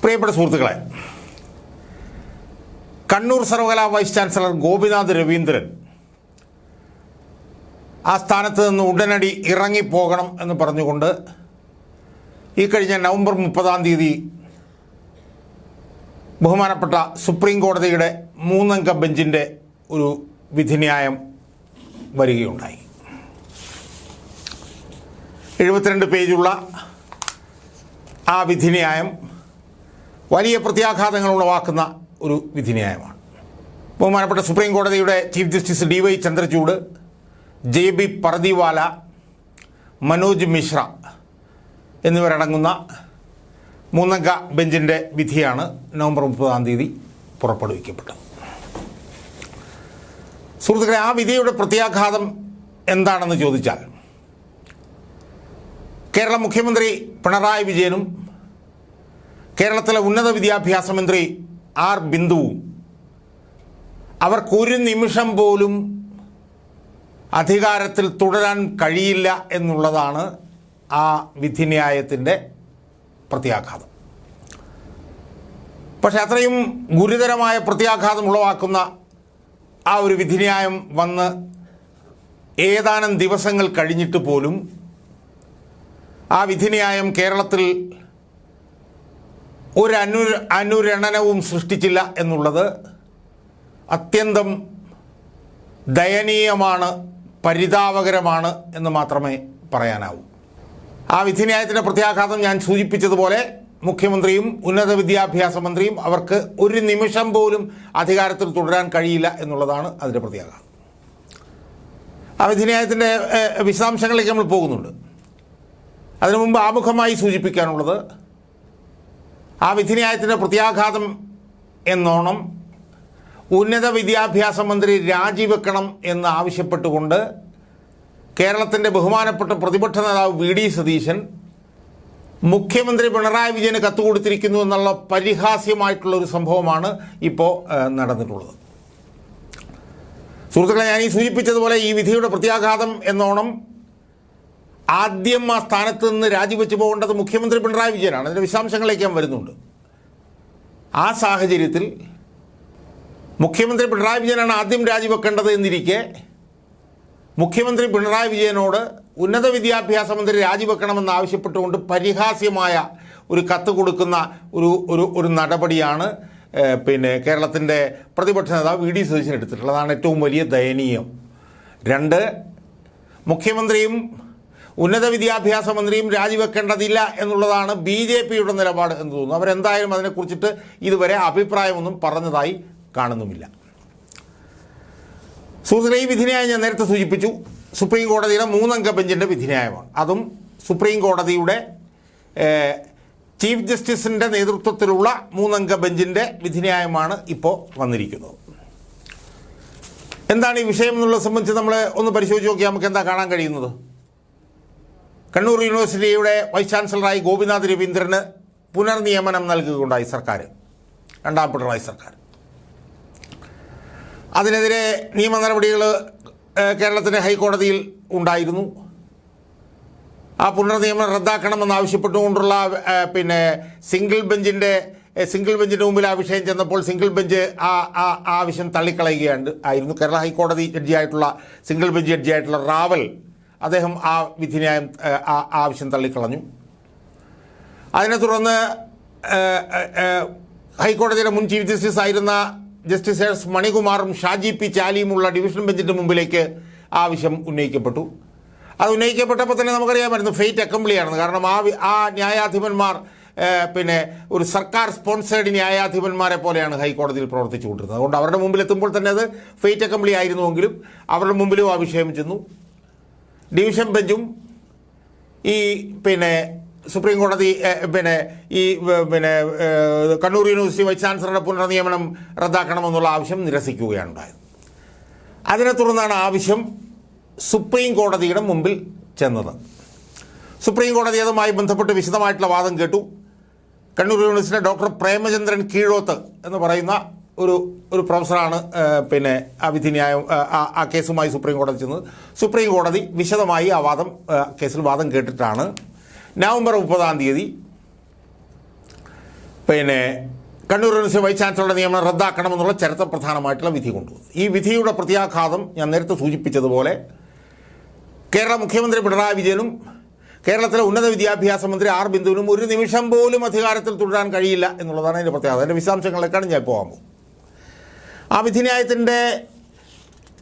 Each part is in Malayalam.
പ്രിയപ്പെട്ട സുഹൃത്തുക്കളെ, കണ്ണൂർ സർവകലാ വൈസ് ചാൻസലർ ഗോപിനാഥ് രവീന്ദ്രൻ ആ സ്ഥാനത്ത് നിന്ന് ഉടനടി ഇറങ്ങിപ്പോകണം എന്ന് പറഞ്ഞുകൊണ്ട് ഈ കഴിഞ്ഞ നവംബർ 30 ബഹുമാനപ്പെട്ട സുപ്രീം കോടതിയുടെ 3-അംഗ ബെഞ്ചിൻ്റെ ഒരു വിധിന്യായം വരികയുണ്ടായി. 72 പേജുള്ള ആ വിധിന്യായം വലിയ പ്രത്യാഘാതങ്ങൾ ഉളവാക്കുന്ന ഒരു വിധിന്യായമാണ്. ബഹുമാനപ്പെട്ട സുപ്രീം കോടതിയുടെ chief justice DY Chandrachud, JB Pardiwala, Manoj Mishra എന്നിവരടങ്ങുന്ന 3-അംഗ ബെഞ്ചിൻ്റെ വിധിയാണ് നവംബർ 30 പുറപ്പെടുവിക്കപ്പെട്ടത്. സുഹൃത്തുക്കളെ, ആ വിധിയുടെ പ്രത്യാഘാതം എന്താണെന്ന് ചോദിച്ചാൽ, കേരള മുഖ്യമന്ത്രി പിണറായി വിജയനും കേരളത്തിലെ ഉന്നത വിദ്യാഭ്യാസ മന്ത്രി R ബിന്ദുവും അവർക്കൊരു നിമിഷം പോലും അധികാരത്തിൽ തുടരാൻ കഴിയില്ല എന്നുള്ളതാണ് ആ വിധിന്യായത്തിൻ്റെ പ്രത്യാഘാതം. പക്ഷെ അത്രയും ഗുരുതരമായ പ്രത്യാഘാതം ഉളവാക്കുന്ന ആ ഒരു വിധിന്യായം വന്ന് ഏതാനും ദിവസങ്ങൾ കഴിഞ്ഞിട്ട് പോലും ആ വിധിന്യായം കേരളത്തിൽ ഒരു അനുരണനവും സൃഷ്ടിച്ചില്ല എന്നുള്ളത് അത്യന്തം ദയനീയമാണ്, പരിതാപകരമാണ് എന്ന് മാത്രമേ പറയാനാവൂ. ആ വിധിന്യായത്തിൻ്റെ പ്രത്യാഘാതം ഞാൻ സൂചിപ്പിച്ചതുപോലെ മുഖ്യമന്ത്രിയും ഉന്നത വിദ്യാഭ്യാസ മന്ത്രിയും അവർക്ക് ഒരു നിമിഷം പോലും അധികാരത്തിൽ തുടരാൻ കഴിയില്ല എന്നുള്ളതാണ് അതിൻ്റെ പ്രത്യാഘാതം. ആ വിധിന്യായത്തിൻ്റെ വിശദാംശങ്ങളിലേക്ക് നമ്മൾ പോകുന്നുണ്ട്. അതിനു മുമ്പ് ആമുഖമായി സൂചിപ്പിക്കാനുള്ളത്, ആ വിധിന്യായത്തിൻ്റെ പ്രത്യാഘാതം എന്നോണം ഉന്നത വിദ്യാഭ്യാസ മന്ത്രി രാജിവെക്കണം എന്ന് ആവശ്യപ്പെട്ടുകൊണ്ട് കേരളത്തിൻ്റെ ബഹുമാനപ്പെട്ട പ്രതിപക്ഷ നേതാവ് VD സതീശൻ മുഖ്യമന്ത്രി പിണറായി വിജയന് കത്ത് കൊടുത്തിരിക്കുന്നു എന്നുള്ള പരിഹാസ്യമായിട്ടുള്ളൊരു സംഭവമാണ് ഇപ്പോൾ നടന്നിട്ടുള്ളത്. സുഹൃത്തുക്കളെ, ഞാൻ ഈ സൂചിപ്പിച്ചതുപോലെ ഈ വിധിയുടെ പ്രത്യാഘാതം എന്നോണം ആദ്യം ആ സ്ഥാനത്ത് നിന്ന് രാജിവെച്ച് പോകേണ്ടത് മുഖ്യമന്ത്രി പിണറായി വിജയനാണ്. അതിൻ്റെ വിശദാംശങ്ങളിലേക്ക് ഞാൻ വരുന്നുണ്ട്. ആ സാഹചര്യത്തിൽ മുഖ്യമന്ത്രി പിണറായി വിജയനാണ് ആദ്യം രാജിവെക്കേണ്ടത് എന്നിരിക്കെ മുഖ്യമന്ത്രി പിണറായി വിജയനോട് ഉന്നത വിദ്യാഭ്യാസ മന്ത്രി രാജിവെക്കണമെന്ന് ആവശ്യപ്പെട്ടുകൊണ്ട് പരിഹാസ്യമായ ഒരു കത്ത് കൊടുക്കുന്ന ഒരു നടപടിയാണ് കേരളത്തിൻ്റെ പ്രതിപക്ഷ നേതാവ് VD സതീശൻ എടുത്തിട്ടുള്ളത്. അതാണ് ഏറ്റവും വലിയ ദയനീയം. 2, മുഖ്യമന്ത്രിയും ഉന്നത വിദ്യാഭ്യാസ മന്ത്രിയും രാജിവെക്കേണ്ടതില്ല എന്നുള്ളതാണ് BJPയുടെ നിലപാട് എന്ന് തോന്നുന്നു. അവരെന്തായാലും അതിനെക്കുറിച്ചിട്ട് ഇതുവരെ അഭിപ്രായമൊന്നും പറഞ്ഞതായി കാണുന്നുമില്ല. സുഹൃത്തുക്കളെ, ഈ വിധിന്യായം ഞാൻ നേരത്തെ സൂചിപ്പിച്ചു, സുപ്രീം കോടതിയുടെ 3-അംഗ ബെഞ്ചിൻ്റെ വിധിന്യായമാണ്. അതും സുപ്രീം കോടതിയുടെ ചീഫ് ജസ്റ്റിസിൻ്റെ നേതൃത്വത്തിലുള്ള 3-അംഗ ബെഞ്ചിൻ്റെ വിധിന്യായമാണ് ഇപ്പോൾ വന്നിരിക്കുന്നത്. എന്താണ് ഈ വിഷയം എന്നുള്ളത് സംബന്ധിച്ച് നമ്മൾ ഒന്ന് പരിശോധിച്ച് നോക്കിയാൽ നമുക്ക് എന്താ കാണാൻ കഴിയുന്നത്? കണ്ണൂർ യൂണിവേഴ്സിറ്റിയുടെ വൈസ് ചാൻസലറായി ഗോപിനാഥ് രവീന്ദ്രന് പുനർനിയമനം നൽകുകയുണ്ടായി സർക്കാർ, 2ാം പിണറായി സർക്കാർ. അതിനെതിരെ നിയമ നടപടികൾ കേരളത്തിൻ്റെ ഹൈക്കോടതിയിൽ ഉണ്ടായിരുന്നു. ആ പുനർനിയമനം റദ്ദാക്കണമെന്നാവശ്യപ്പെട്ടുകൊണ്ടുള്ള സിംഗിൾ ബെഞ്ചിൻ്റെ മുമ്പിൽ ആ വിഷയം ചെന്നപ്പോൾ സിംഗിൾ ബെഞ്ച് ആ ആവശ്യം തള്ളിക്കളയുകയായിരുന്നു. കേരള ഹൈക്കോടതി ജഡ്ജിയായിട്ടുള്ള സിംഗിൾ ബെഞ്ച് ജഡ്ജിയായിട്ടുള്ള റാവൽ അദ്ദേഹം ആ വിധിന്യായം ആവശ്യം തള്ളിക്കളഞ്ഞു. അതിനെ തുടർന്ന് ഹൈക്കോടതിയുടെ മുൻ ചീഫ് ജസ്റ്റിസ് ആയിരുന്ന ജസ്റ്റിസേഴ്സ് മണികുമാറും ഷാജി P ചാലിയുമുള്ള ഡിവിഷൻ ബെഞ്ചിൻ്റെ മുമ്പിലേക്ക് ആവശ്യം ഉന്നയിക്കപ്പെട്ടു. അത് ഉന്നയിക്കപ്പെട്ടപ്പോൾ തന്നെ നമുക്കറിയാമായിരുന്നു ഫെയ്റ്റ് അക്കംപ്ലിയാണെന്ന്. കാരണം ആ ന്യായാധിപന്മാർ ഒരു സർക്കാർ സ്പോൺസേഡ് ന്യായാധിപന്മാരെ പോലെയാണ് ഹൈക്കോടതിയിൽ പ്രവർത്തിച്ചുകൊണ്ടിരുന്നത്. അതുകൊണ്ട് അവരുടെ മുമ്പിലെത്തുമ്പോൾ തന്നെ അത് ഫെയ്റ്റ് അക്കംപ്ലി ആയിരുന്നുവെങ്കിലും അവരുടെ മുമ്പിലും ആ വിഷയം ചെന്നു. ഡിവിഷൻ ബെഞ്ചും ഈ സുപ്രീം കോടതി കണ്ണൂർ യൂണിവേഴ്സിറ്റി വൈസ് ചാൻസലറുടെ പുനർനിയമനം റദ്ദാക്കണമെന്നുള്ള ആവശ്യം നിരസിക്കുകയാണ് ഉണ്ടായത്. അതിനെ തുടർന്നാണ് ആവശ്യം സുപ്രീം കോടതിയുടെ മുമ്പിൽ ചെന്നത്. സുപ്രീം കോടതി അതുമായി ബന്ധപ്പെട്ട് വിശദമായിട്ടുള്ള വാദം കേട്ടു. കണ്ണൂർ യൂണിവേഴ്സിറ്റിയുടെ ഡോക്ടർ പ്രേമചന്ദ്രൻ കീഴോത്ത് എന്ന് പറയുന്ന ഒരു പ്രൊഫസറാണ് ആ വിധിന്യായം ആ കേസുമായി സുപ്രീം കോടതി ചെന്നത്. സുപ്രീം കോടതി വിശദമായി ആ കേസിൽ വാദം കേട്ടിട്ടാണ് നവംബർ 30 പിന്നെ കണ്ണൂർ യൂണിവേഴ്സിറ്റി വൈസ് ചാൻസലറുടെ നിയമനം റദ്ദാക്കണമെന്നുള്ള ചരിത്രപ്രധാനമായിട്ടുള്ള വിധി കൊണ്ടുവന്നു. ഈ വിധിയുടെ പ്രത്യാഘാതം ഞാൻ നേരത്തെ സൂചിപ്പിച്ചതുപോലെ കേരള മുഖ്യമന്ത്രി പിണറായി വിജയനും കേരളത്തിലെ ഉന്നത വിദ്യാഭ്യാസ മന്ത്രി ആർ ബിന്ദുവിനും ഒരു നിമിഷം പോലും അധികാരത്തിൽ തുടരാൻ കഴിയില്ല എന്നുള്ളതാണ് അതിൻ്റെ പ്രത്യേകത. അതിൻ്റെ വിശദാംശങ്ങളിലേക്കാണ് ഞാൻ പോകാൻ പോകും. ആ വിധിന്യായത്തിൻ്റെ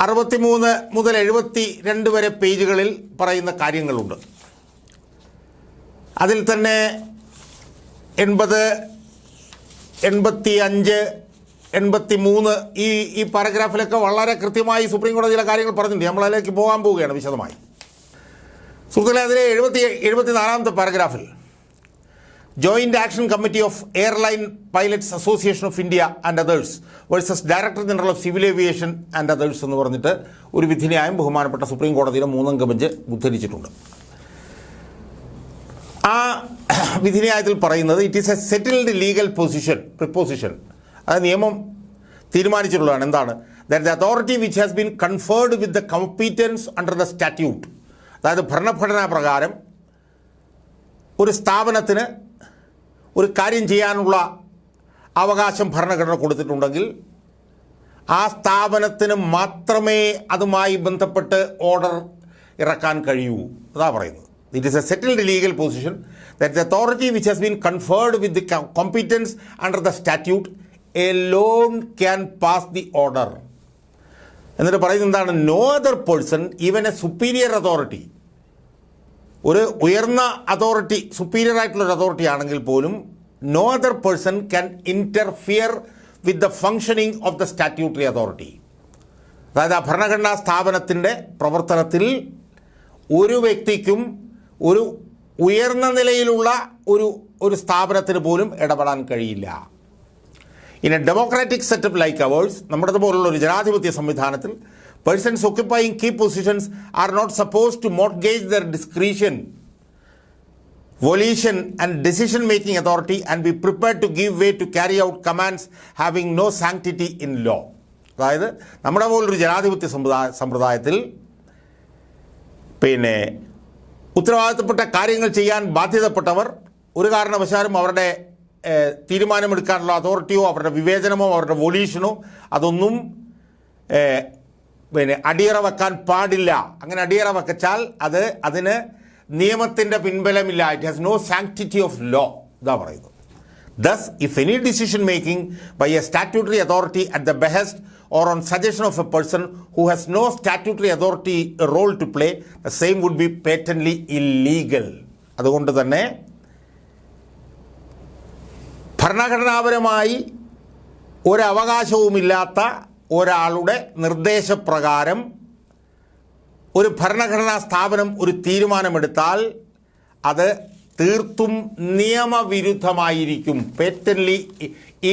63 മുതൽ 72 വരെ പേജുകളിൽ പറയുന്ന കാര്യങ്ങളുണ്ട്. അതിൽ തന്നെ 80, 85, 83 ഈ പാരഗ്രാഫിലൊക്കെ വളരെ കൃത്യമായി സുപ്രീം കോടതി ചില കാര്യങ്ങൾ പറഞ്ഞിട്ടുണ്ട്. നമ്മളതിലേക്ക് പോകാൻ പോവുകയാണ് വിശദമായി. സുഹൃത്തുക്കളെ, അതിലെ 74ാമത്തെ പാരഗ്രാഫിൽ joint action committee of airline pilots association of India and others versus director general of civil aviation and others എന്ന് പറഞ്ഞിട്ട് ഒരു വിധിന്യായം ബഹുമാനപ്പെട്ട സുപ്രീം കോടതിയിലെ 3-അംഗ ബെഞ്ച് ഉദ്ധരിച്ചിട്ടുണ്ട്. ആ വിധിന്യായത്തിൽ പറയുന്നത് it is a settled legal preposition, അത് നിയമം തീരുമാനിച്ചിട്ടുള്ളതാണ്. എന്താണ്? That the authority which has been conferred with the competence under the statute, അതായത് ഭരണഘടനാ പ്രകാരം ഒരു സ്ഥാപനത്തിന് ഒരു കാര്യം ചെയ്യാനുള്ള അവകാശം ഭരണഘടന കൊടുത്തിട്ടുണ്ടെങ്കിൽ ആ സ്ഥാപനത്തിന് മാത്രമേ അതുമായി ബന്ധപ്പെട്ട് ഓർഡർ ഇറക്കാൻ കഴിയൂ. അതാ പറയുന്നത്. It is a settled legal position that the authority which has been conferred with the competence under the statute alone can pass the order. എന്നിട്ട് പറയുന്നത് എന്താണ്? No other person, even a superior authority, ഒരു ഉയർന്ന അതോറിറ്റി, സുപ്പീരിയർ ആയിട്ടുള്ളൊരു അതോറിറ്റി ആണെങ്കിൽ പോലും no other person can interfere with the functioning of the statutory authority. അതായത് ആ ഭരണഘടനാ സ്ഥാപനത്തിൻ്റെ പ്രവർത്തനത്തിൽ ഒരു വ്യക്തിക്കും ഒരു ഉയർന്ന നിലയിലുള്ള ഒരു സ്ഥാപനത്തിന് പോലും ഇടപെടാൻ കഴിയില്ല. In a democratic setup like ours, നമ്മുടേതുപോലുള്ള ഒരു ജനാധിപത്യ സംവിധാനത്തിൽ persons occupying key positions are not supposed to mortgage their discretion, volition and decision-making authority and be prepared to give way to carry out commands having no sanctity in law. അതായത് നമ്മുടെ പോലൊരു ജനാധിപത്യ സമ്പ്രദായത്തിൽ പിന്നെ ഉത്തരവാദിത്തപ്പെട്ട കാര്യങ്ങൾ ചെയ്യാൻ ബാധ്യതപ്പെട്ടവർ ഒരു കാരണവശാലും അവരുടെ തീരുമാനമെടുക്കാനുള്ള അതോറിറ്റിയോ അവരുടെ വിവേചനമോ അവരുടെ വൊലീഷനോ അതൊന്നും അടിയറ വെക്കാൻ പാടില്ല. അങ്ങനെ അടിയറ വെച്ചാൽ അതിന് നിയമത്തിൻ്റെ പിൻബലമില്ല. It has no sanctity of law. ഇതാ പറയുന്നത്. Thus, if any decision making by a statutory authority at the behest or on suggestion of a person who has no statutory authority role to play, the same would be patently illegal. അതുകൊണ്ട് തന്നെ ഭരണഘടനാപരമായി ഒരവകാശവുമില്ലാത്ത ഒരാളുടെ നിർദ്ദേശപ്രകാരം ഒരു ഭരണഘടനാ സ്ഥാപനം ഒരു തീരുമാനമെടുത്താൽ അത് തീർത്തും നിയമവിരുദ്ധമായിരിക്കും, പേറ്റന്റ്ലി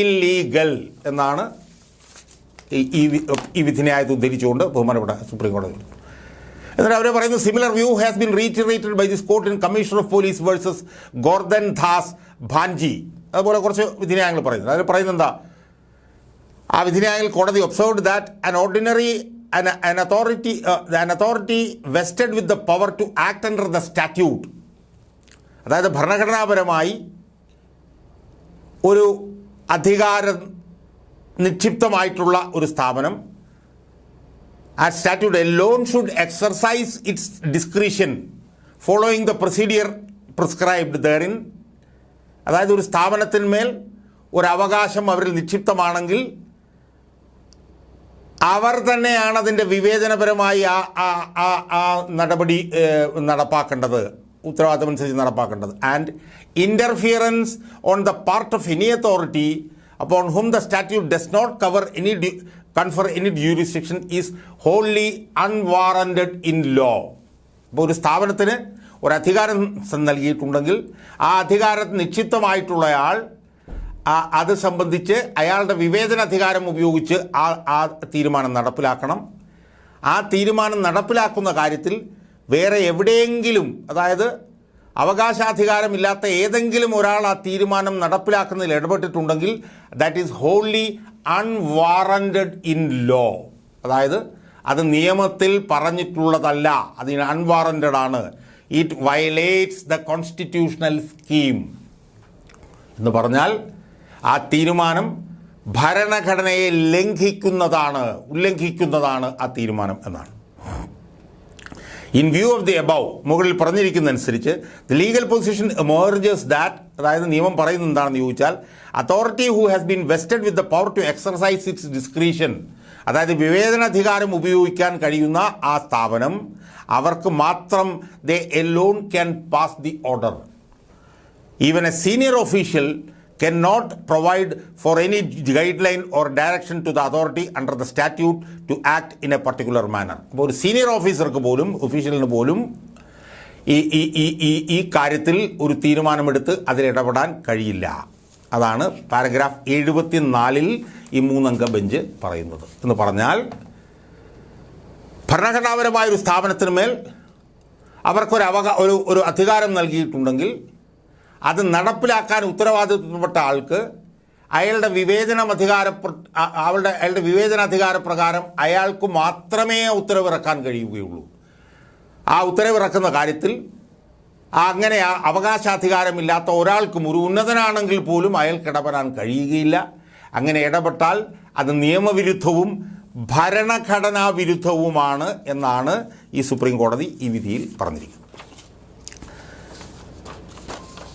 ഇല്ലീഗൽ എന്നാണ് ഈ വിധിന്യായത്തെ ഉദ്ധരിച്ചുകൊണ്ട് ബഹുമാനപ്പെട്ട സുപ്രീം കോടതി. എന്നിട്ട് അവർ പറയുന്നത് similar view has been reiterated by this court in commissioner of police versus Gordhan Das Bhanji. അതുപോലെ കുറച്ച് വിധിന്യായങ്ങൾ പറയുന്നത്. അതിൽ പറയുന്നത് എന്താ? ആ വിധിന്യായത്തിൽ കോടതി observed that an authority vested with the power to act under the statute, അതായത് ഭരണഘടനാപരമായി ഒരു അധികാരം നിക്ഷിപ്തമായിട്ടുള്ള ഒരു സ്ഥാപനം, ആ statute alone should exercise its discretion following the procedure prescribed therein. അതായത് ഒരു സ്ഥാപനത്തിന്മേൽ ഒരു അവകാശം അവരിൽ നിക്ഷിപ്തമാണെങ്കിൽ അവർ തന്നെയാണ് അതിൻ്റെ വിവേചനപരമായി ആ നടപടി നടപ്പാക്കേണ്ടത്, ഉത്തരവാദിത്തമനുസരിച്ച് നടപ്പാക്കേണ്ടത്. And interference on the part of any authority upon whom the statute does not confer any jurisdiction is wholly unwarranted in law. അപ്പോൾ ഒരു സ്ഥാപനത്തിന് ഒരു അധികാരം നൽകിയിട്ടുണ്ടെങ്കിൽ ആ അധികാരം നിക്ഷിപ്തമായിട്ടുള്ളയാൾ അത് സംബന്ധിച്ച് അയാളുടെ വിവേചനാധികാരം ഉപയോഗിച്ച് ആ തീരുമാനം നടപ്പിലാക്കണം. ആ തീരുമാനം നടപ്പിലാക്കുന്ന കാര്യത്തിൽ വേറെ എവിടെയെങ്കിലും, അതായത് അവകാശാധികാരമില്ലാത്ത ഏതെങ്കിലും ഒരാൾ ആ തീരുമാനം നടപ്പിലാക്കുന്നതിൽ ഇടപെട്ടിട്ടുണ്ടെങ്കിൽ that is wholly unwarranted in law. അതായത് അത് നിയമത്തിൽ പറഞ്ഞിട്ടുള്ളതല്ല, അതിന് അൺവാറന്റഡ് ആണ്. It violates the constitutional scheme എന്ന് പറഞ്ഞാൽ ആ തീരുമാനം ഭരണഘടനയെ ഉല്ലംഘിക്കുന്നതാണ് ആ തീരുമാനം എന്നാണ്. In view of the above, മുകളിൽ പറഞ്ഞിരിക്കുന്നതനുസരിച്ച്, the legal position emerges that, അതായത് നിയമം പറയുന്നത് എന്താണെന്ന് ചോദിച്ചാൽ, authority who has been vested with the power to exercise its discretion, അതായത് വിവേചനാധികാരം ഉപയോഗിക്കാൻ കഴിയുന്ന ആ സ്ഥാപനം, അവർക്ക് മാത്രം ദേ Elon can pass the order. Even A senior official cannot provide for any guideline or direction to the authority under the statute to act in a particular manner. അപ്പോൾ ഒരു സീനിയർ ഓഫീസർക്ക് പോലും, ഒഫീഷ്യലിന് പോലും ഈ കാര്യത്തിൽ ഒരു തീരുമാനമെടുത്ത് അതിലിടപെടാൻ കഴിയില്ല. അതാണ് പാരഗ്രാഫ് 74 ഈ 3 അംഗ ബെഞ്ച് പറയുന്നത്. എന്ന് പറഞ്ഞാൽ, ഭരണഘടനാപരമായൊരു സ്ഥാപനത്തിന് മേൽ അവർക്കൊരു അധികാരം നൽകിയിട്ടുണ്ടെങ്കിൽ അത് നടപ്പിലാക്കാൻ ഉത്തരവാദിത്വപ്പെട്ട ആൾക്ക് അയാളുടെ വിവേചനാധികാരപ്രകാരം അയാൾക്ക് മാത്രമേ ഉത്തരവിറക്കാൻ കഴിയുകയുള്ളൂ. ആ ഉത്തരവിറക്കുന്ന കാര്യത്തിൽ അങ്ങനെ അവകാശാധികാരമില്ലാത്ത ഒരാൾക്കും, ഒരു ഉന്നതനാണെങ്കിൽ പോലും അയാൾക്ക് ഇടപെടാൻ കഴിയുകയില്ല. അങ്ങനെ ഇടപെട്ടാൽ അത് നിയമവിരുദ്ധവും ഭരണഘടനാ വിരുദ്ധവുമാണ് എന്നാണ് ഈ സുപ്രീം കോടതി ഈ വിധിയിൽ പറഞ്ഞിരിക്കുന്നത്.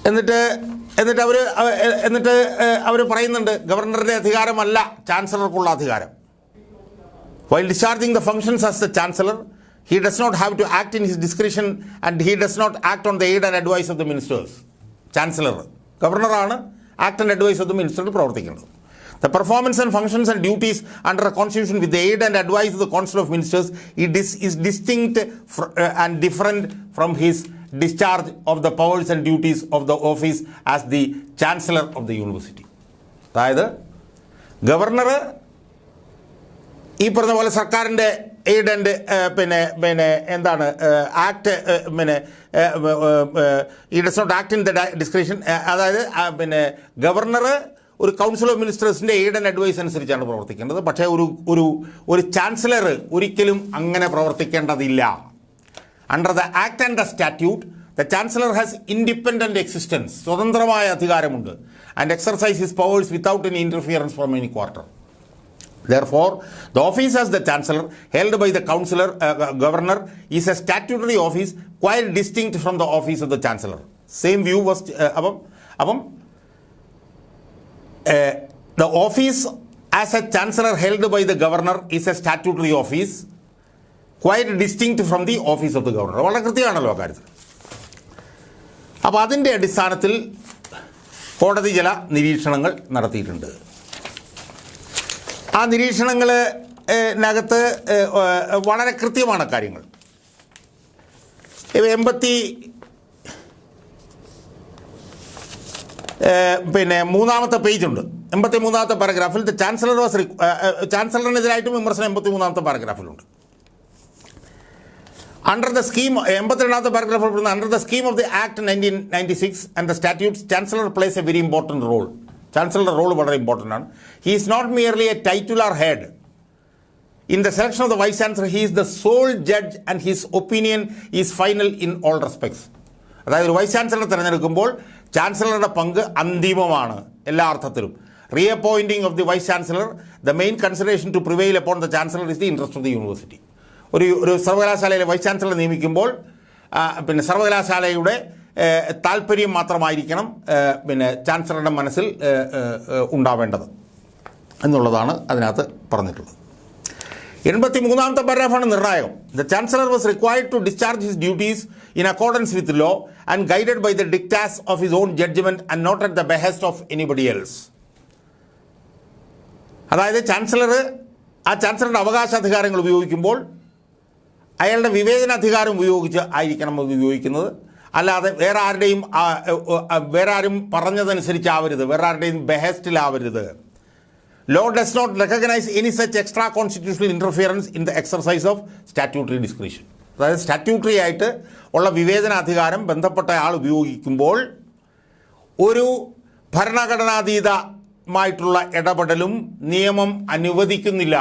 എന്നിട്ട് അവർ പറയുന്നുണ്ട്, ഗവർണറുടെ അധികാരമല്ല ചാൻസലർക്കുള്ള അധികാരം. While discharging the functions as the chancellor, he does not have to act in his discretion and he does not act on the aid and advice of the ministers. Chancellor, ഗവർണറാണ് act and advise of the minister പ്രവർത്തിക്കേണ്ടത്. The performance and functions and duties under a constitution with the aid and advice of the council of ministers is distinct and different from his discharge of the powers and duties of the office as the chancellor of the university. അതായത് ഗവർണർ ഈ പറഞ്ഞ പോലെ സർക്കാരിൻ്റെ എയ്ഡ് ആൻഡ് എന്താണ് act he does not act in the discretion, അതായത് ഗവർണർ ഒരു കൗൺസിൽ ഓഫ് മിനിസ്റ്റേഴ്സിൻ്റെ എയ്ഡ് ആൻഡ് അഡ്വൈസ് അനുസരിച്ചാണ് പ്രവർത്തിക്കേണ്ടത്. പക്ഷേ ഒരു ചാൻസലർ ഒരിക്കലും അങ്ങനെ പ്രവർത്തിക്കേണ്ടതില്ല. Under the Act and the Statute, the Chancellor has independent existence, സ്വതന്ത്രമായ അധികാരമുണ്ട്, and exercise his powers without any interference from any quarter. Therefore, the office as the Chancellor, held by the Governor, is a statutory office quite distinct from the office of the Chancellor. Same view was the office as a Chancellor held by the Governor is a statutory office quite distinct from the office of the governor. വളരെ കൃത്യമാണല്ലോ ആ കാര്യത്തിൽ. അപ്പോൾ അതിൻ്റെ അടിസ്ഥാനത്തിൽ കോടതി ചില നിരീക്ഷണങ്ങൾ നടത്തിയിട്ടുണ്ട്. ആ നിരീക്ഷണങ്ങളിനകത്ത് വളരെ കൃത്യമാണ് കാര്യങ്ങൾ. 83 പേജുണ്ട്. 83 പാരഗ്രാഫിൽ ചാൻസലറിനെതിരായിട്ടും വിമർശനം 83 പാരഗ്രാഫിലുണ്ട്. Under the scheme, 82th paragraph, under the scheme of the Act 1996 and the statutes, Chancellor plays a very important role. Chancellor role very important. He is not merely a titular head. In the selection of the Vice Chancellor, he is the sole judge and his opinion is final in all respects. അതായത് ഒരു വൈസ് ചാൻസലറെ തിരഞ്ഞെടുക്കുമ്പോൾ ചാൻസലറുടെ പങ്ക് അന്തിമമാണ് എല്ലാ അർത്ഥത്തിലും. Reappointing of the Vice Chancellor, the main consideration to prevail upon the Chancellor is the interest of the university. ഒരു സർവകലാശാലയിലെ വൈസ് ചാൻസലറെ നിയമിക്കുമ്പോൾ സർവകലാശാലയുടെ താല്പര്യം മാത്രമായിരിക്കണം ചാൻസലറുടെ മനസ്സിൽ ഉണ്ടാവേണ്ടത് എന്നുള്ളതാണ് അതിനകത്ത് പറഞ്ഞിട്ടുള്ളത്. 83th പാരഗ്രാഫാണ് നിർണായകം. The Chancellor was required to discharge his duties in accordance with law and guided by the dictates of his own judgment and not at the behest of anybody else. അതായത് ചാൻസലറുടെ അവകാശാധികാരങ്ങൾ ഉപയോഗിക്കുമ്പോൾ അയാളുടെ വിവേചനാധികാരം ഉപയോഗിച്ച് ആയിരിക്കണം അത് ഉപയോഗിക്കുന്നത്, അല്ലാതെ വേറെ ആരും പറഞ്ഞതനുസരിച്ചാവരുത്, വേറെ ആരുടെയും ബെഹസ്റ്റിലാവരുത്. Law does not recognize any such extra constitutional interference in the exercise of statutory discretion. അതായത് സ്റ്റാറ്റ്യൂട്ടറി ആയിട്ട് ഉള്ള വിവേചനാധികാരം ബന്ധപ്പെട്ട ആൾ ഉപയോഗിക്കുമ്പോൾ ഒരു ഭരണഘടനാതീതമായിട്ടുള്ള ഇടപെടലും നിയമം അനുവദിക്കുന്നില്ല.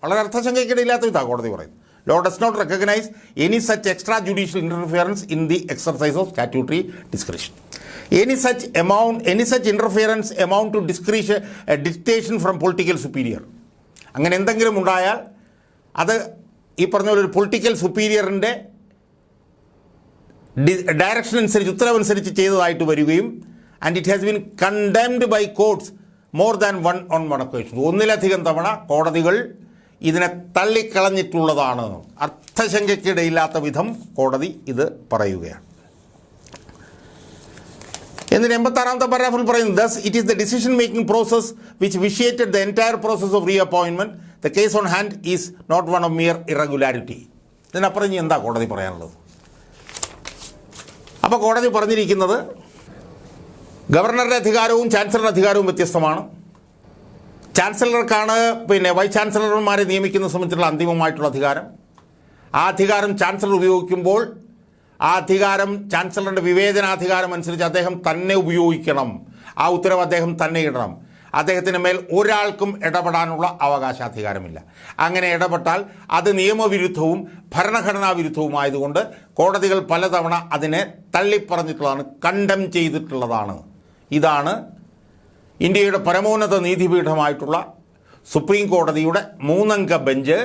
വളരെ അർത്ഥശങ്കയ്ക്കിടയില്ലാത്ത ഇതാണ് കോടതി പറയുന്നത്. Law does not recognize any such extrajudicial interference in the exercise of statutory discretion. any such interference amount to dictation from political superior. അങ്ങനെ എന്തെങ്കിലും ഉണ്ടായാൽ അത് ഈ പറഞ്ഞ ഒരു പൊളിറ്റിക്കൽ സുപ്പീരിയറിൻ്റെ ഡയറക്ഷൻ അനുസരിച്ച് ഉത്തരവനുസരിച്ച് ചെയ്തതായിട്ട് വരികയും and it has been condemned by courts more than one occasion. ഒന്നിലധികം തവണ കോടതികൾ ഇതിനെ തള്ളിക്കളഞ്ഞിട്ടുള്ളതാണ്. അർത്ഥശങ്കയ്ക്കിടയില്ലാത്ത വിധം കോടതി ഇത് പറയുകയാണ്. എന്നിട്ട് 86ാമത്തെ പാരാഗ്രാഫിൽ പറയുന്നത് thus it is the decision making process which vitiated the entire process of reappointment. The case on hand is not one of mere irregularity. ഇതിനപ്പുറം ഇനി എന്താ കോടതി പറയാനുള്ളത്? അപ്പോൾ കോടതി പറഞ്ഞിരിക്കുന്നത് ഗവർണറുടെ അധികാരവും ചാൻസലറുടെ അധികാരവും വ്യത്യസ്തമാണ്. ചാൻസലർക്കാണ് വൈസ് ചാൻസലർമാരെ നിയമിക്കുന്നത് സംബന്ധിച്ചുള്ള അന്തിമമായിട്ടുള്ള അധികാരം. ആ അധികാരം ചാൻസലർ ഉപയോഗിക്കുമ്പോൾ ആ അധികാരം ചാൻസലറുടെ വിവേചനാധികാരം അനുസരിച്ച് അദ്ദേഹം തന്നെ ഉപയോഗിക്കണം. ആ ഉത്തരവ് അദ്ദേഹം തന്നെ ഇടണം. അദ്ദേഹത്തിന് മേൽ ഒരാൾക്കും ഇടപെടാനുള്ള അവകാശാധികാരമില്ല. അങ്ങനെ ഇടപെട്ടാൽ അത് നിയമവിരുദ്ധവും ഭരണഘടനാ വിരുദ്ധവുമായതുകൊണ്ട് കോടതികൾ പലതവണ അതിനെ തള്ളിപ്പറഞ്ഞിട്ടുള്ളതാണ്, കണ്ടം ചെയ്തിട്ടുള്ളതാണ്. ഇതാണ് ഇന്ത്യയുടെ പരമോന്നത നീതിപീഠമായിട്ടുള്ള സുപ്രീം കോടതിയുടെ 3-അംഗ ബെഞ്ച്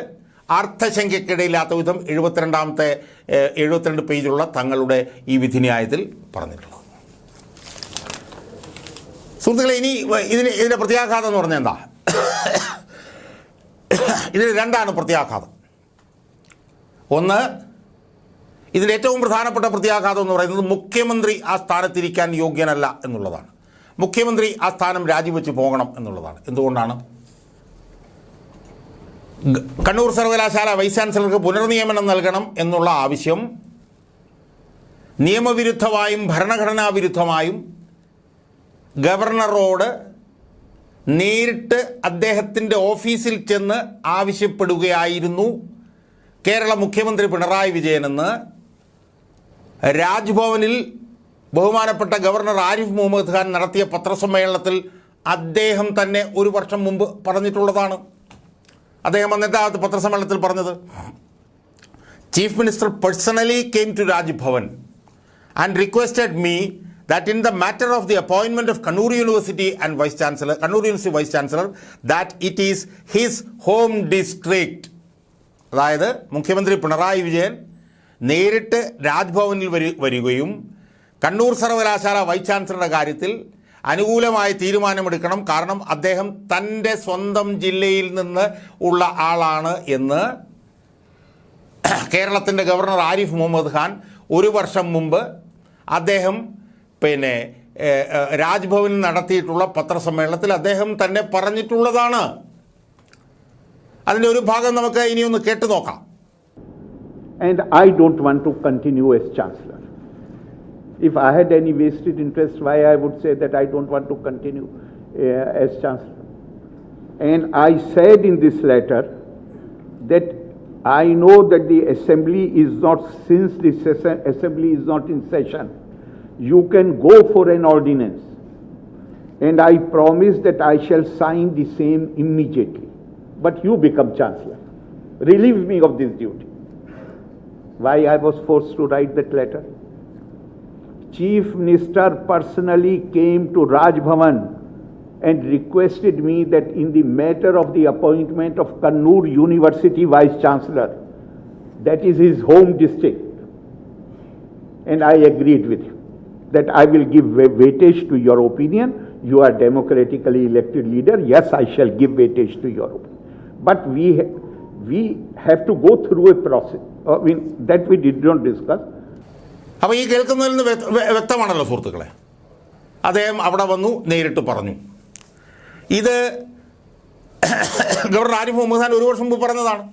അർത്ഥശങ്കയ്ക്കിടയില്ലാത്ത വിധം 72 പേജുള്ള തങ്ങളുടെ ഈ വിധിന്യായത്തിൽ പറഞ്ഞിട്ടുള്ളത്. സുഹൃത്തുക്കളെ, ഇനി ഇതിൻ്റെ പ്രത്യാഘാതം എന്ന് പറഞ്ഞാൽ എന്താ? ഇതിന് 2 പ്രത്യാഘാതം. ഒന്ന്, ഇതിൻ്റെ ഏറ്റവും പ്രധാനപ്പെട്ട പ്രത്യാഘാതം എന്ന് പറയുന്നത് മുഖ്യമന്ത്രി ആ സ്ഥാനത്തിരിക്കാൻ യോഗ്യനല്ല എന്നുള്ളതാണ്. മുഖ്യമന്ത്രി ആ സ്ഥാനം രാജിവെച്ച് പോകണം എന്നുള്ളതാണ്. എന്തുകൊണ്ടാണ്? കണ്ണൂർ സർവകലാശാല വൈസ് ചാൻസലർക്ക് പുനർനിയമനം നൽകണം എന്നുള്ള ആവശ്യം നിയമവിരുദ്ധമായും ഭരണഘടനാ വിരുദ്ധമായും ഗവർണറോട് നേരിട്ട് അദ്ദേഹത്തിൻ്റെ ഓഫീസിൽ ചെന്ന് ആവശ്യപ്പെടുകയായിരുന്നു കേരള മുഖ്യമന്ത്രി പിണറായി വിജയനെന്ന് രാജ്ഭവനിൽ ബഹുമാനപ്പെട്ട ഗവർണർ ആരിഫ് മുഹമ്മദ് ഖാൻ നടത്തിയ പത്രസമ്മേളനത്തിൽ അദ്ദേഹം തന്നെ 1 വർഷം മുമ്പ് പറഞ്ഞിട്ടുള്ളതാണ്. അദ്ദേഹം അന്നത്തെ പത്രസമ്മേളനത്തിൽ പറഞ്ഞത്, chief minister personally came to Raj Bhavan and requested me that in the matter of the appointment of Kannur University Vice Chancellor, that it is his home district. അതായത് മുഖ്യമന്ത്രി പിണറായി വിജയൻ നേരിട്ട് രാജ്ഭവനിൽ വരികയും കണ്ണൂർ സർവകലാശാല വൈസ് ചാൻസലറുടെ കാര്യത്തിൽ അനുകൂലമായ തീരുമാനമെടുക്കണം, കാരണം അദ്ദേഹം തൻ്റെ സ്വന്തം ജില്ലയിൽ നിന്ന് ഉള്ള ആളാണ് എന്ന് കേരളത്തിൻ്റെ ഗവർണർ ആരിഫ് മുഹമ്മദ് ഖാൻ 1 വർഷം മുമ്പ് അദ്ദേഹം രാജ്ഭവനിൽ നടത്തിയിട്ടുള്ള പത്രസമ്മേളനത്തിൽ അദ്ദേഹം തന്നെ പറഞ്ഞിട്ടുള്ളതാണ്. അതിൻ്റെ ഒരു ഭാഗം നമുക്ക് ഇനിയൊന്ന് കേട്ടു നോക്കാം. And I don't want to continue as chancellor. If I had any vested interest, why I would say that I don't want to continue as chancellor. And I said in this letter that I know that the assembly is not, since the assembly is not in session, you can go for an ordinance, and I promise that I shall sign the same immediately. But you become chancellor. Relieve me of this duty. Why I was forced to write that letter? Chief Minister personally came to Raj Bhavan and requested me that in the matter of the appointment of Kannur University Vice Chancellor, that is his home district, and I agreed with him that I will give weightage to your opinion. You are democratically elected leader. Yes, I shall give weightage to your opinion. But we have to go through a process. That we did not discuss. അപ്പോൾ ഈ കേൾക്കുന്നതിൽ നിന്ന് വ്യക്തമാണല്ലോ സുഹൃത്തുക്കളെ, അദ്ദേഹം അവിടെ വന്നു നേരിട്ട് പറഞ്ഞു. ഇത് ഗവർണർ ആരിഫ് മുഹമ്മദ് ഖാൻ 1 വർഷം മുമ്പ് പറഞ്ഞതാണ്.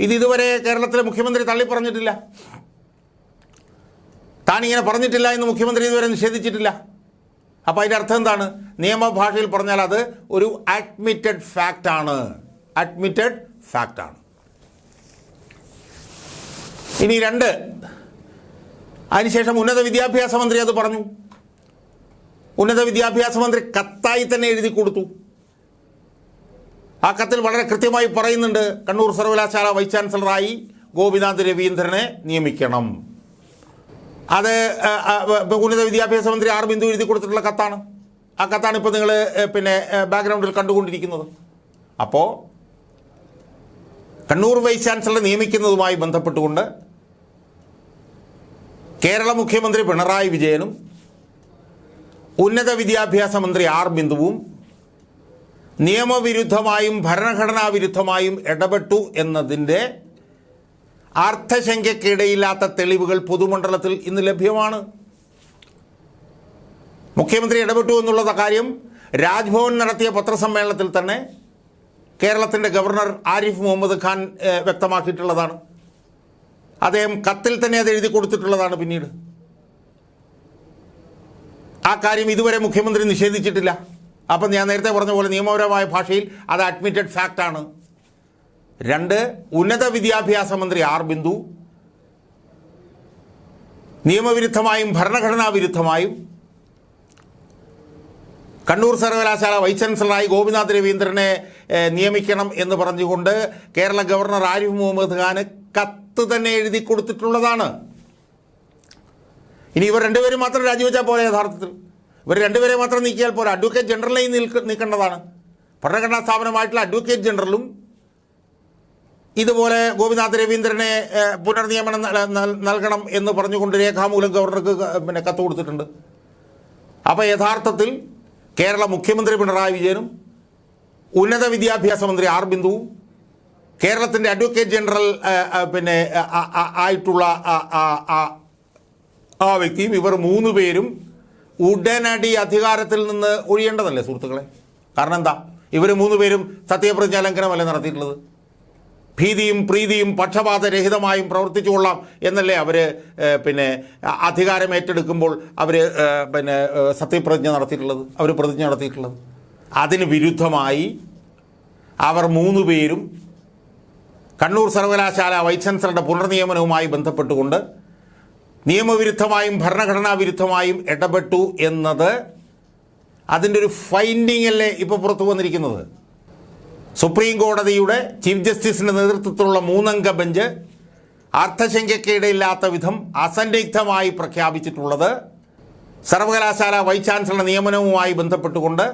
ഇതുവരെ കേരളത്തിലെ മുഖ്യമന്ത്രി തള്ളിപ്പറഞ്ഞിട്ടില്ല. താനിങ്ങനെ പറഞ്ഞിട്ടില്ല എന്ന് മുഖ്യമന്ത്രി ഇതുവരെ നിഷേധിച്ചിട്ടില്ല. അപ്പോൾ അതിൻ്റെ അർത്ഥം എന്താണ്? നിയമഭാഷയിൽ പറഞ്ഞാൽ അത് ഒരു അഡ്മിറ്റഡ് ഫാക്റ്റാണ്. ഇനി 2, അതിനുശേഷം ഉന്നത വിദ്യാഭ്യാസ മന്ത്രി അത് പറഞ്ഞു. ഉന്നത വിദ്യാഭ്യാസ മന്ത്രി കത്തായി തന്നെ എഴുതി കൊടുത്തു. ആ കത്തിൽ വളരെ കൃത്യമായി പറയുന്നുണ്ട്, കണ്ണൂർ സർവകലാശാല വൈസ് ചാൻസലറായി ഗോപിനാഥ് രവീന്ദ്രനെ നിയമിക്കണം. അത് ഉന്നത വിദ്യാഭ്യാസ മന്ത്രി ആർ ബിന്ദു എഴുതി കൊടുത്തിട്ടുള്ള കത്താണ്. ആ കത്താണ് ഇപ്പോൾ നിങ്ങൾ ബാക്ക്ഗ്രൗണ്ടിൽ കണ്ടുകൊണ്ടിരിക്കുന്നത്. അപ്പോൾ കണ്ണൂർ വൈസ് ചാൻസലറെ നിയമിക്കുന്നതുമായി ബന്ധപ്പെട്ടുകൊണ്ട് കേരള മുഖ്യമന്ത്രി പിണറായി വിജയനും ഉന്നത വിദ്യാഭ്യാസ മന്ത്രി ആർ ബിന്ദുവും നിയമവിരുദ്ധമായും ഭരണഘടനാ വിരുദ്ധമായും ഇടപെട്ടു എന്നതിൻ്റെ അർത്ഥശങ്കയ്ക്കിടയില്ലാത്ത തെളിവുകൾ പൊതുമണ്ഡലത്തിൽ ഇന്ന് ലഭ്യമാണ്. മുഖ്യമന്ത്രി ഇടപെട്ടു എന്നുള്ള കാര്യം രാജ്ഭവൻ നടത്തിയ പത്രസമ്മേളനത്തിൽ തന്നെ കേരളത്തിൻ്റെ ഗവർണർ ആരിഫ് മുഹമ്മദ് ഖാൻ വ്യക്തമാക്കിയിട്ടുള്ളതാണ്. അദ്ദേഹം കത്തിൽ തന്നെ അത് എഴുതി കൊടുത്തിട്ടുള്ളതാണ്. പിന്നീട് ആ കാര്യം ഇതുവരെ മുഖ്യമന്ത്രി നിഷേധിച്ചിട്ടില്ല. അപ്പം ഞാൻ നേരത്തെ പറഞ്ഞ പോലെ നിയമപരമായ ഭാഷയിൽ അത് അഡ്മിറ്റഡ് ഫാക്റ്റാണ്. 2, ഉന്നത വിദ്യാഭ്യാസ മന്ത്രി ആർ ബിന്ദു നിയമവിരുദ്ധമായും ഭരണഘടനാ വിരുദ്ധമായും കണ്ണൂർ സർവകലാശാല വൈസ് ചാൻസലറായി ഗോപിനാഥ് രവീന്ദ്രനെ നിയമിക്കണം എന്ന് പറഞ്ഞുകൊണ്ട് കേരള ഗവർണർ ആരിഫ് മുഹമ്മദ് ഖാന് കത്ത് തന്നെ എഴുതി കൊടുത്തിട്ടുള്ളതാണ്. ഇനി ഇവർ രണ്ടുപേരും മാത്രം രാജിവെച്ചാൽ പോലെ യഥാർത്ഥത്തിൽ ഇവർ രണ്ടുപേരെ മാത്രം നീക്കിയാൽ പോലെ അഡ്വക്കേറ്റ് ജനറലിനെയും നീക്കേണ്ടതാണ്. ഭരണഘടനാ സ്ഥാപനമായിട്ടുള്ള അഡ്വക്കേറ്റ് ജനറലും ഇതുപോലെ ഗോപിനാഥ് രവീന്ദ്രനെ പുനർനിയമനം നൽകണം എന്ന് പറഞ്ഞുകൊണ്ട് രേഖാമൂലം ഗവർണർക്ക് കത്ത് കൊടുത്തിട്ടുണ്ട്. അപ്പോൾ യഥാർത്ഥത്തിൽ കേരള മുഖ്യമന്ത്രി പിണറായി വിജയനും ഉന്നത വിദ്യാഭ്യാസ മന്ത്രി ആർ ബിന്ദുവും കേരളത്തിൻ്റെ അഡ്വക്കേറ്റ് ജനറൽ ആയിട്ടുള്ള ആ വ്യക്തിയും ഇവർ 3 പേരും ഉടനടി അധികാരത്തിൽ നിന്ന് ഒഴിയേണ്ടതല്ലേ സുഹൃത്തുക്കളെ? കാരണം എന്താ, ഇവർ 3 പേരും സത്യപ്രതിജ്ഞാ ലംഘനമല്ലേ നടത്തിയിട്ടുള്ളത്? ഭീതിയും പ്രീതിയും പക്ഷപാതരഹിതമായും പ്രവർത്തിച്ചു കൊള്ളാം എന്നല്ലേ അവർ അധികാരം ഏറ്റെടുക്കുമ്പോൾ അവർ സത്യപ്രതിജ്ഞ നടത്തിയിട്ടുള്ളത്, അവർ പ്രതിജ്ഞ നടത്തിയിട്ടുള്ളത്. അതിന് വിരുദ്ധമായി അവർ 3 പേരും കണ്ണൂർ സർവകലാശാല വൈസ് ചാൻസലറുടെ പുനർനിയമനവുമായി ബന്ധപ്പെട്ടുകൊണ്ട് നിയമവിരുദ്ധമായും ഭരണഘടനാ വിരുദ്ധമായും ഇടപെട്ടു എന്നത് അതിൻ്റെ ഒരു ഫൈൻഡിംഗ് അല്ലേ ഇപ്പോൾ പുറത്തു വന്നിരിക്കുന്നത്. സുപ്രീം കോടതിയുടെ ചീഫ് ജസ്റ്റിസിൻ്റെ നേതൃത്വത്തിലുള്ള 3-അംഗ ബെഞ്ച് അർത്ഥശങ്കയ്ക്കിടയില്ലാത്ത വിധം അസന്നിഗ്ധമായി പ്രഖ്യാപിച്ചിട്ടുള്ളത് സർവകലാശാല വൈസ് ചാൻസലർ നിയമനവുമായി ബന്ധപ്പെട്ടുകൊണ്ട്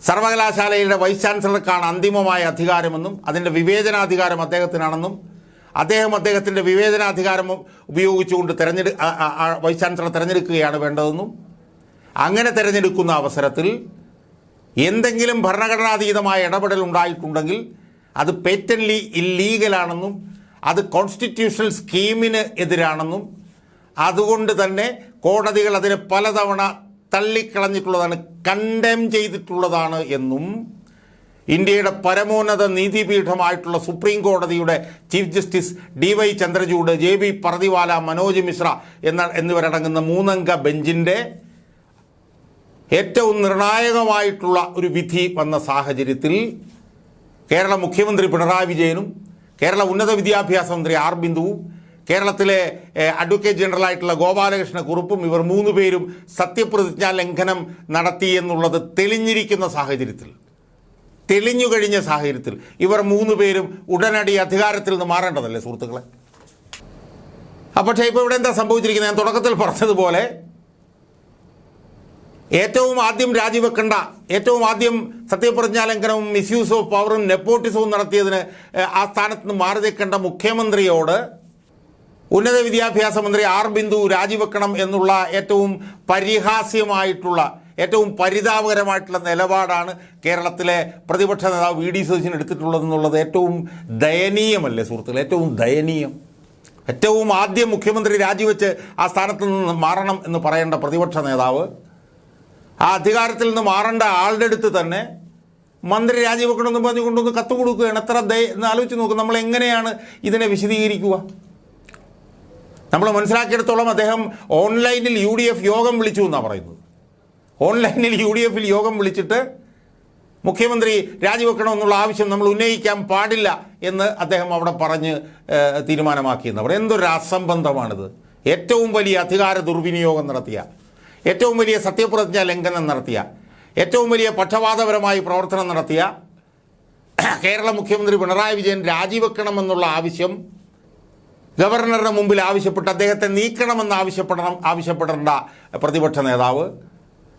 സർവകലാശാലയുടെ വൈസ് ചാൻസലർക്കാണ് അന്തിമമായ അധികാരമെന്നും അതിൻ്റെ വിവേചനാധികാരം അദ്ദേഹത്തിനാണെന്നും അദ്ദേഹത്തിൻ്റെ വിവേചനാധികാരം ഉപയോഗിച്ചുകൊണ്ട് വൈസ് ചാൻസലർ തിരഞ്ഞെടുക്കുകയാണ് വേണ്ടതെന്നും അങ്ങനെ തിരഞ്ഞെടുക്കുന്ന അവസരത്തിൽ എന്തെങ്കിലും ഭരണഘടനാതീതമായ ഇടപെടൽ ഉണ്ടായിട്ടുണ്ടെങ്കിൽ അത് പേറ്റന്റ്ലി ഇല്ലീഗലാണെന്നും അത് കോൺസ്റ്റിറ്റ്യൂഷണൽ സ്കീമിന് എതിരാണെന്നും അതുകൊണ്ട് തന്നെ കോടതികൾ അതിനെ പലതവണ തള്ളിക്കളഞ്ഞിട്ടുള്ളതാണ്, കണ്ടം ചെയ്തിട്ടുള്ളതാണ് എന്നും ഇന്ത്യയുടെ പരമോന്നത നീതിപീഠമായിട്ടുള്ള സുപ്രീം കോടതിയുടെ chief justice DY Chandrachud, JB Pardiwala, Manoj Mishra എന്നിവരടങ്ങുന്ന 3-അംഗ ബെഞ്ചിൻ്റെ ഏറ്റവും നിർണായകമായിട്ടുള്ള ഒരു വിധി വന്ന സാഹചര്യത്തിൽ കേരള മുഖ്യമന്ത്രി പിണറായി വിജയനും കേരള ഉന്നത വിദ്യാഭ്യാസ മന്ത്രി ആർ ബിന്ദുവും കേരളത്തിലെ അഡ്വക്കേറ്റ് ജനറലായിട്ടുള്ള ഗോപാലകൃഷ്ണ കുറുപ്പും ഇവർ 3 പേരും സത്യപ്രതിജ്ഞാ ലംഘനം നടത്തി എന്നുള്ളത് തെളിഞ്ഞിരിക്കുന്ന സാഹചര്യത്തിൽ, തെളിഞ്ഞു കഴിഞ്ഞ സാഹചര്യത്തിൽ ഇവർ 3 പേരും ഉടനടി അധികാരത്തിൽ നിന്ന് മാറേണ്ടതല്ലേ സുഹൃത്തുക്കളെ? പക്ഷേ ഇപ്പോൾ ഇവിടെ എന്താ സംഭവിച്ചിരിക്കുന്നത്? ഞാൻ തുടക്കത്തിൽ പറഞ്ഞതുപോലെ ഏറ്റവും ആദ്യം രാജിവെക്കേണ്ട, ഏറ്റവും ആദ്യം സത്യപ്രതിജ്ഞാ ലംഘനവും മിസ്യൂസ് ഓഫ് പവറും നെപ്പോട്ടിസവും നടത്തിയതിന് ആ സ്ഥാനത്ത് നിന്ന് മാറി നിൽക്കേണ്ട മുഖ്യമന്ത്രിയോട് ഉന്നത വിദ്യാഭ്യാസ മന്ത്രി ആർ ബിന്ദു രാജിവെക്കണം എന്നുള്ള ഏറ്റവും പരിഹാസ്യമായിട്ടുള്ള, ഏറ്റവും പരിതാപകരമായിട്ടുള്ള നിലപാടാണ് കേരളത്തിലെ പ്രതിപക്ഷ നേതാവ് VD സതീശൻ എടുത്തിട്ടുള്ളതെന്നുള്ളത് ഏറ്റവും ദയനീയമല്ലേ സുഹൃത്തുക്കളെ? ഏറ്റവും ദയനീയം. ഏറ്റവും ആദ്യം മുഖ്യമന്ത്രി രാജിവെച്ച് ആ സ്ഥാനത്ത് നിന്ന് മാറണം എന്ന് പറയേണ്ട പ്രതിപക്ഷ നേതാവ് ആ അധികാരത്തിൽ നിന്ന് മാറേണ്ട ആളുടെ അടുത്ത് തന്നെ മന്ത്രി രാജിവെക്കണമെന്ന് പറഞ്ഞുകൊണ്ടൊന്ന് കത്ത് കൊടുക്കുകയാണ്. എത്ര എന്ന് ആലോചിച്ച് നോക്കും. നമ്മൾ എങ്ങനെയാണ് ഇതിനെ വിശദീകരിക്കുക? നമ്മൾ മനസ്സിലാക്കിയെടുത്തോളം അദ്ദേഹം ഓൺലൈനിൽ UDF യോഗം വിളിച്ചു എന്നാണ് പറയുന്നത്. ഓൺലൈനിൽ UDF യോഗം വിളിച്ചിട്ട് മുഖ്യമന്ത്രി രാജിവെക്കണമെന്നുള്ള ആവശ്യം നമ്മൾ ഉന്നയിക്കാൻ പാടില്ല എന്ന് അദ്ദേഹം അവിടെ പറഞ്ഞ് തീരുമാനമാക്കിയെന്ന് പറയും. എന്തൊരു അസംബന്ധമാണിത്! ഏറ്റവും വലിയ അധികാര ദുർവിനിയോഗം നടത്തിയ, ഏറ്റവും വലിയ സത്യപ്രതിജ്ഞാ ലംഘനം നടത്തിയ, ഏറ്റവും വലിയ പക്ഷപാതപരമായി പ്രവർത്തനം നടത്തിയ കേരള മുഖ്യമന്ത്രി പിണറായി വിജയൻ രാജിവെക്കണമെന്നുള്ള ആവശ്യം ഗവർണറുടെ മുമ്പിൽ ആവശ്യപ്പെട്ട് അദ്ദേഹത്തെ നീക്കണമെന്ന് ആവശ്യപ്പെടേണ്ട പ്രതിപക്ഷ നേതാവ്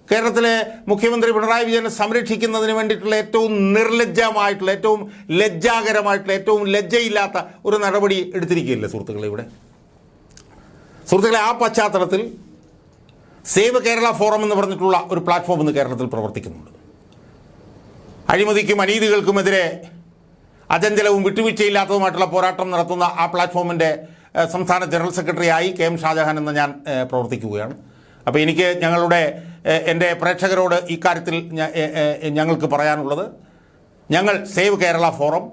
കേരളത്തിലെ മുഖ്യമന്ത്രി പിണറായി വിജയനെ സംരക്ഷിക്കുന്നതിന് വേണ്ടിയിട്ടുള്ള ഏറ്റവും നിർലജ്ജമായിട്ടുള്ള, ഏറ്റവും ലജ്ജാകരമായിട്ടുള്ള, ഏറ്റവും ലജ്ജയില്ലാത്ത ഒരു നടപടി എടുത്തിരിക്കുകയില്ല സുഹൃത്തുക്കളെ. ഇവിടെ സുഹൃത്തുക്കളെ, ആ പശ്ചാത്തലത്തിൽ സേവ് കേരള ഫോറം എന്ന് പറഞ്ഞിട്ടുള്ള ഒരു പ്ലാറ്റ്ഫോം ഇന്ന് കേരളത്തിൽ പ്രവർത്തിക്കുന്നുണ്ട്. അഴിമതിക്കും അനീതികൾക്കുമെതിരെ അചഞ്ചലവും വിട്ടുവീഴ്ചയില്ലാത്തതുമായിട്ടുള്ള പോരാട്ടം നടത്തുന്ന ആ പ്ലാറ്റ്ഫോമിൻ്റെ സംസ്ഥാന ജനറൽ സെക്രട്ടറിയായി KM ഷാജഹാൻ എന്ന ഞാൻ പ്രവർത്തിക്കുകയാണ്. അപ്പോൾ എനിക്ക് എൻ്റെ പ്രേക്ഷകരോട് ഈ കാര്യത്തിൽ ഞങ്ങൾക്ക് പറയാനുള്ളത്, ഞങ്ങൾ സേവ് കേരള ഫോറം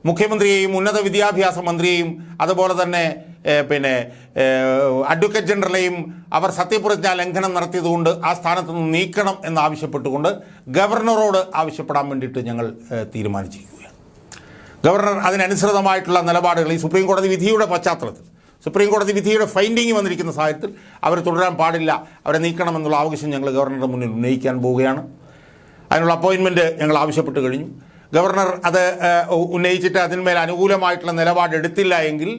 മുഖ്യമന്ത്രിയെയും ഉന്നത വിദ്യാഭ്യാസ മന്ത്രിയെയും അതുപോലെ തന്നെ അഡ്വക്കേറ്റ് ജനറലെയും അവർ സത്യപ്രതിജ്ഞാ ലംഘനം നടത്തിയതുകൊണ്ട് ആ സ്ഥാനത്ത് നിന്ന് നീക്കണം എന്നാവശ്യപ്പെട്ടുകൊണ്ട് ഗവർണറോട് ആവശ്യപ്പെടാൻ വേണ്ടിയിട്ട് ഞങ്ങൾ തീരുമാനിച്ചിരിക്കുകയാണ്. ഗവർണർ അതിനനുസൃതമായിട്ടുള്ള നിലപാടുകൾ ഈ സുപ്രീം കോടതി വിധിയുടെ പശ്ചാത്തലത്തിൽ, സുപ്രീം കോടതി വിധിയുടെ ഫൈൻഡിങ് വന്നിരിക്കുന്ന സാഹചര്യത്തിൽ അവർ തുടരാൻ പാടില്ല, അവരെ നീക്കണമെന്നുള്ള ആവശ്യം ഞങ്ങൾ ഗവർണറുടെ മുന്നിൽ ഉന്നയിക്കാൻ പോവുകയാണ്. അതിനുള്ള അപ്പോയിൻമെൻറ്റ് ഞങ്ങൾ ആവശ്യപ്പെട്ട് കഴിഞ്ഞു. ഗവർണർ അത് ഉന്നയിച്ചിട്ട് അതിന്മേൽ അനുകൂലമായിട്ടുള്ള നിലപാടെടുത്തില്ല എങ്കിൽ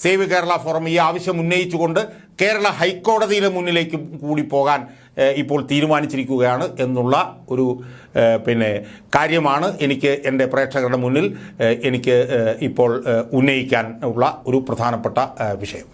സേവ് കേരള ഫോറം ഈ ആവശ്യം ഉന്നയിച്ചുകൊണ്ട് കേരള ഹൈക്കോടതിയുടെ മുന്നിലേക്ക് കൂടി പോകാൻ ഇപ്പോൾ തീരുമാനിച്ചിരിക്കുകയാണ് എന്നുള്ള ഒരു കാര്യമാണ് എനിക്ക് എൻ്റെ പ്രേക്ഷകരുടെ മുന്നിൽ എനിക്ക് ഇപ്പോൾ ഉന്നയിക്കാൻ ഉള്ള ഒരു പ്രധാനപ്പെട്ട വിഷയം.